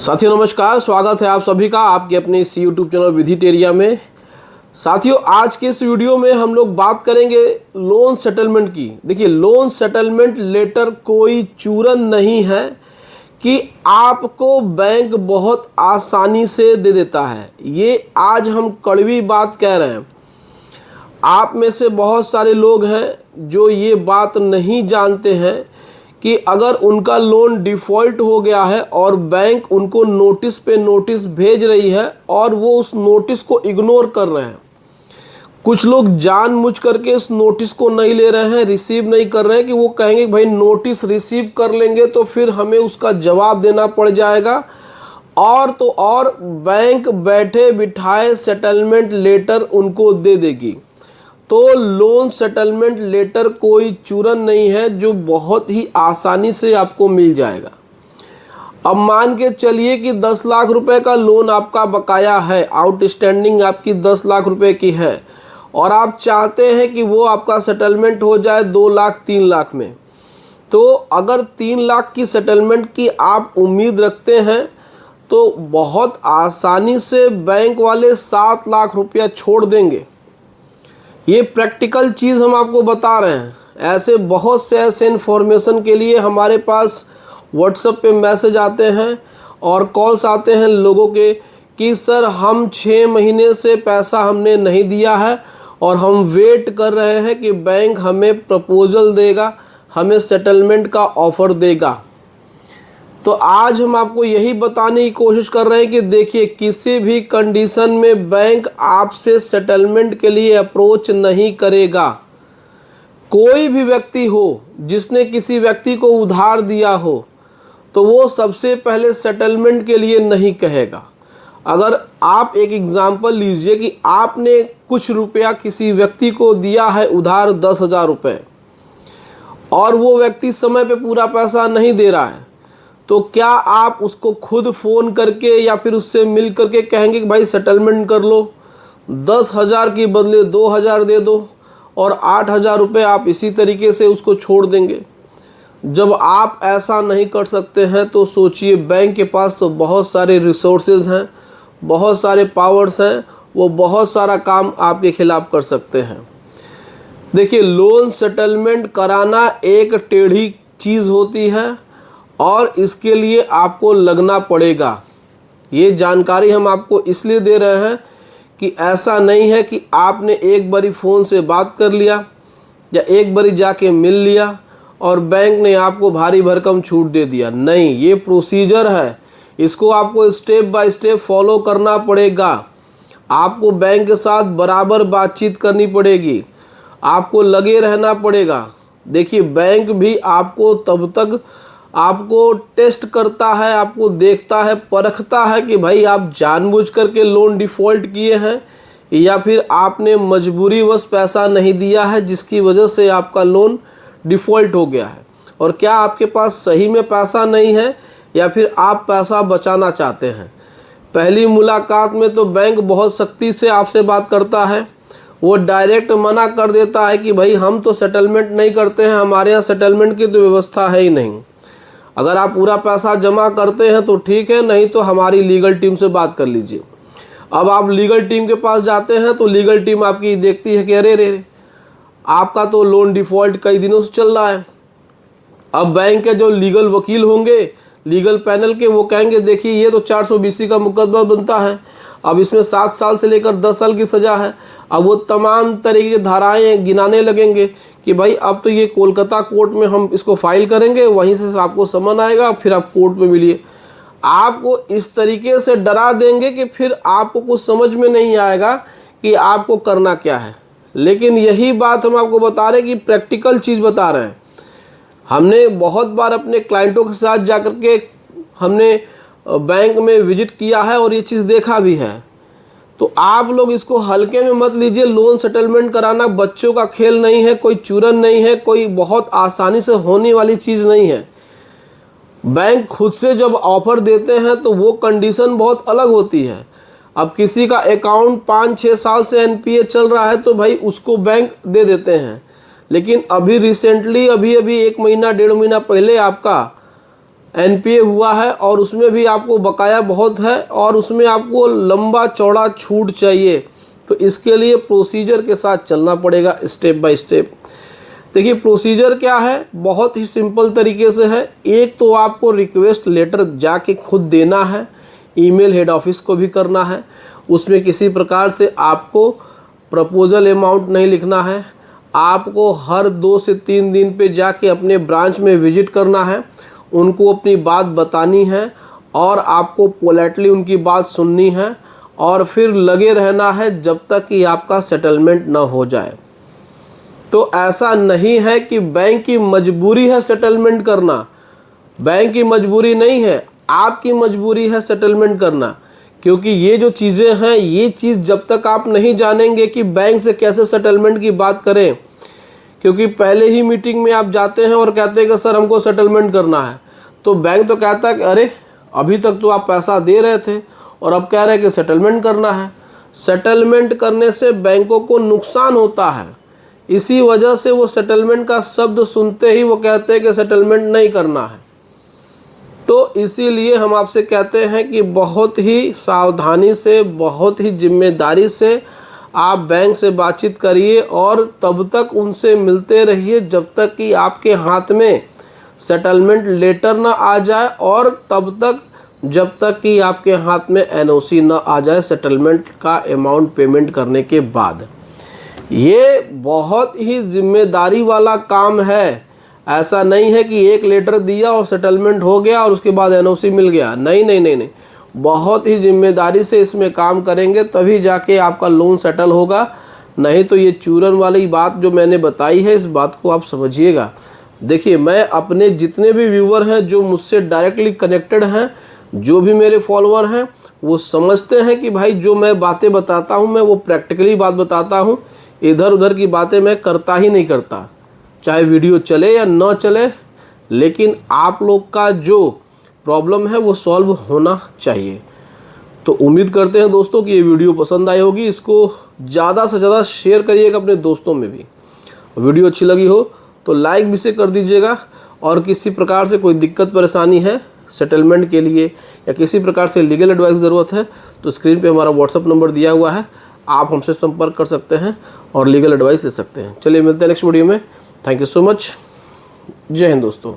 साथियों नमस्कार, स्वागत है आप सभी का आपके अपने इस यूट्यूब चैनल विजिटेरिया में। साथियों आज के इस वीडियो में हम लोग बात करेंगे लोन सेटलमेंट की। देखिए, लोन सेटलमेंट लेटर कोई चूरन नहीं है कि आपको बैंक बहुत आसानी से दे देता है। ये आज हम कड़वी बात कह रहे हैं। आप में से बहुत सारे लोग हैं जो ये बात नहीं जानते हैं कि अगर उनका लोन डिफ़ॉल्ट हो गया है और बैंक उनको नोटिस पे नोटिस भेज रही है और वो उस नोटिस को इग्नोर कर रहे हैं। कुछ लोग जानबूझ करके इस नोटिस को नहीं ले रहे हैं, रिसीव नहीं कर रहे हैं कि वो कहेंगे भाई नोटिस रिसीव कर लेंगे तो फिर हमें उसका जवाब देना पड़ जाएगा, और तो और बैंक बैठे बिठाए सेटलमेंट लेटर उनको दे देगी। तो लोन सेटलमेंट लेटर कोई चूरन नहीं है जो बहुत ही आसानी से आपको मिल जाएगा। अब मान के चलिए कि 10 लाख रुपए का लोन आपका बकाया है, आउटस्टैंडिंग आपकी 10 लाख रुपए की है और आप चाहते हैं कि वो आपका सेटलमेंट हो जाए 2 लाख 3 लाख में। तो अगर 3 लाख की सेटलमेंट की आप उम्मीद रखते हैं तो बहुत आसानी से बैंक वाले 7 लाख रुपया छोड़ देंगे। ये प्रैक्टिकल चीज़ हम आपको बता रहे हैं। ऐसे बहुत से ऐसे इन्फॉर्मेशन के लिए हमारे पास व्हाट्सएप पे मैसेज आते हैं और कॉल्स आते हैं लोगों के कि सर हम 6 महीने से पैसा हमने नहीं दिया है और हम वेट कर रहे हैं कि बैंक हमें प्रपोजल देगा, हमें सेटलमेंट का ऑफ़र देगा। तो आज हम आपको यही बताने की कोशिश कर रहे हैं कि देखिए, किसी भी कंडीशन में बैंक आपसे सेटलमेंट के लिए अप्रोच नहीं करेगा। कोई भी व्यक्ति हो जिसने किसी व्यक्ति को उधार दिया हो तो वो सबसे पहले सेटलमेंट के लिए नहीं कहेगा। अगर आप एक एग्जांपल लीजिए कि आपने कुछ रुपया किसी व्यक्ति को दिया है उधार 10,000 रुपये और वो व्यक्ति समय पे पूरा पैसा नहीं दे रहा है, तो क्या आप उसको खुद फ़ोन करके या फिर उससे मिल करके कहेंगे कि भाई सेटलमेंट कर लो, 10,000 के बदले 2,000 दे दो और 8,000 रुपये आप इसी तरीके से उसको छोड़ देंगे? जब आप ऐसा नहीं कर सकते हैं तो सोचिए, बैंक के पास तो बहुत सारे रिसोर्सेज हैं, बहुत सारे पावर्स हैं, वो बहुत सारा काम आपके खिलाफ कर सकते हैं। देखिए, लोन सेटलमेंट कराना एक टेढ़ी चीज़ होती है और इसके लिए आपको लगना पड़ेगा। ये जानकारी हम आपको इसलिए दे रहे हैं कि ऐसा नहीं है कि आपने एक बारी फ़ोन से बात कर लिया या एक बारी जाके मिल लिया और बैंक ने आपको भारी भरकम छूट दे दिया। नहीं, ये प्रोसीजर है, इसको आपको स्टेप बाय स्टेप फॉलो करना पड़ेगा। आपको बैंक के साथ बराबर बातचीत करनी पड़ेगी, आपको लगे रहना पड़ेगा। देखिए, बैंक भी आपको तब तक आपको टेस्ट करता है, आपको देखता है, परखता है कि भाई आप जानबूझ करके लोन डिफ़ॉल्ट किए हैं या फिर आपने मजबूरीवश पैसा नहीं दिया है जिसकी वजह से आपका लोन डिफ़ॉल्ट हो गया है, और क्या आपके पास सही में पैसा नहीं है या फिर आप पैसा बचाना चाहते हैं। पहली मुलाकात में तो बैंक बहुत सख्ती से आपसे बात करता है, वो डायरेक्ट मना कर देता है कि भाई हम तो सेटलमेंट नहीं करते हैं, हमारे यहाँ सेटलमेंट की तो व्यवस्था है ही नहीं। अगर आप पूरा पैसा जमा करते हैं तो ठीक है, नहीं तो हमारी लीगल टीम से बात कर लीजिए। अब आप लीगल टीम के पास जाते हैं तो लीगल टीम आपकी देखती है कि अरे रे, आपका तो लोन डिफ़ॉल्ट कई दिनों से चल रहा है। अब बैंक के जो लीगल वकील होंगे, लीगल पैनल के, वो कहेंगे देखिए ये तो 420 का मुकदमा बनता है, अब इसमें 7 साल से लेकर 10 साल की सज़ा है। अब वो तमाम तरीके की धाराएँ गिनाने लगेंगे कि भाई अब तो ये कोलकाता कोर्ट में हम इसको फाइल करेंगे, वहीं से आपको समन आएगा, फिर आप कोर्ट में मिलिए। आपको इस तरीके से डरा देंगे कि फिर आपको कुछ समझ में नहीं आएगा कि आपको करना क्या है। लेकिन यही बात हम आपको बता रहे हैं कि प्रैक्टिकल चीज़ बता रहे हैं। हमने बहुत बार अपने क्लाइंटों के साथ जा कर के हमने बैंक में विजिट किया है और ये चीज़ देखा भी है। तो आप लोग इसको हल्के में मत लीजिए। लोन सेटलमेंट कराना बच्चों का खेल नहीं है, कोई चूरन नहीं है, कोई बहुत आसानी से होने वाली चीज़ नहीं है। बैंक खुद से जब ऑफ़र देते हैं तो वो कंडीशन बहुत अलग होती है। अब किसी का अकाउंट 5-6 साल से एनपीए चल रहा है तो भाई उसको बैंक दे देते हैं, लेकिन अभी रिसेंटली अभी 1 महीना 1.5 महीना पहले आपका एनपीए हुआ है और उसमें भी आपको बकाया बहुत है और उसमें आपको लंबा चौड़ा छूट चाहिए, तो इसके लिए प्रोसीजर के साथ चलना पड़ेगा स्टेप बाय स्टेप। देखिए प्रोसीजर क्या है, बहुत ही सिंपल तरीके से है। एक तो आपको रिक्वेस्ट लेटर जाके खुद देना है, ईमेल हेड ऑफिस को भी करना है। उसमें किसी प्रकार से आपको प्रपोजल अमाउंट नहीं लिखना है। आपको हर 2 से 3 दिन पे जाके अपने ब्रांच में विजिट करना है, उनको अपनी बात बतानी है और आपको पोलाइटली उनकी बात सुननी है और फिर लगे रहना है जब तक कि आपका सेटलमेंट ना हो जाए। तो ऐसा नहीं है कि बैंक की मजबूरी है सेटलमेंट करना, बैंक की मजबूरी नहीं है, आपकी मजबूरी है सेटलमेंट करना। क्योंकि ये जो चीज़ें हैं, ये चीज़ जब तक आप नहीं जानेंगे कि बैंक से कैसे सेटलमेंट की बात करें, क्योंकि पहले ही मीटिंग में आप जाते हैं और कहते हैं कि सर हमको सेटलमेंट करना है, तो बैंक तो कहता है कि अरे अभी तक तो आप पैसा दे रहे थे और अब कह रहे हैं कि सेटलमेंट करना है। सेटलमेंट करने से बैंकों को नुकसान होता है, इसी वजह से वो सेटलमेंट का शब्द सुनते ही वो कहते हैं कि सेटलमेंट नहीं करना है। तो इसीलिए हम आपसे कहते हैं कि बहुत ही सावधानी से, बहुत ही जिम्मेदारी से आप बैंक से बातचीत करिए और तब तक उनसे मिलते रहिए जब तक कि आपके हाथ में सेटलमेंट लेटर ना आ जाए और तब तक जब तक कि आपके हाथ में एनओसी ना आ जाए सेटलमेंट का अमाउंट पेमेंट करने के बाद। ये बहुत ही जिम्मेदारी वाला काम है। ऐसा नहीं है कि एक लेटर दिया और सेटलमेंट हो गया और उसके बाद एनओसी मिल गया। नहीं नहीं नहीं नहीं, बहुत ही जिम्मेदारी से इसमें काम करेंगे तभी जाके आपका लोन सेटल होगा। नहीं तो ये चूरन वाली बात जो मैंने बताई है, इस बात को आप समझिएगा। देखिए मैं अपने जितने भी व्यूवर हैं जो मुझसे डायरेक्टली कनेक्टेड हैं, जो भी मेरे फॉलोअर हैं, वो समझते हैं कि भाई जो मैं बातें बताता हूँ मैं वो प्रैक्टिकली बात बताता हूँ, इधर उधर की बातें मैं करता ही नहीं करता, चाहे वीडियो चले या ना चले। लेकिन आप लोग का जो प्रॉब्लम है वो सॉल्व होना चाहिए। तो उम्मीद करते हैं दोस्तों कि ये वीडियो पसंद आई होगी। इसको ज़्यादा से ज़्यादा शेयर करिएगा अपने दोस्तों में भी। वीडियो अच्छी लगी हो तो लाइक भी से कर दीजिएगा। और किसी प्रकार से कोई दिक्कत परेशानी है सेटलमेंट के लिए या किसी प्रकार से लीगल एडवाइस ज़रूरत है तो स्क्रीन पे हमारा व्हाट्सअप नंबर दिया हुआ है, आप हमसे संपर्क कर सकते हैं और लीगल एडवाइस ले सकते हैं। चलिए मिलते हैं नेक्स्ट वीडियो में। Thank you so much. जय हिंद दोस्तों।